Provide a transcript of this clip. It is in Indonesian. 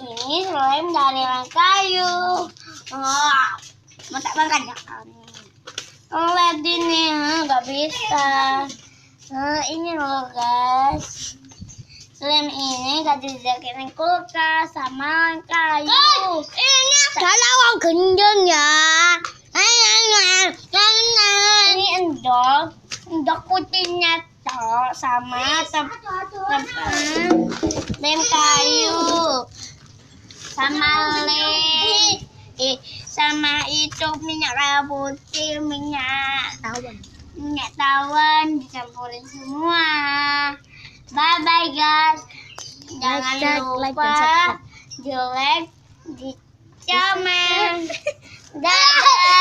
ini lem dari kayu. Oh, mau tak makan ya? Lihat ini nggak bisa. Ini loh guys, lem ini gak dijakin kulkas sama kayu. Ini adalah gendong ya. Ini endok putihnya toh sama lem kayu sama lem sama itu minyak kayu putih, minyak tawon dicampurin semua. Bye bye guys, jangan lupa di like, di komen. Dadah.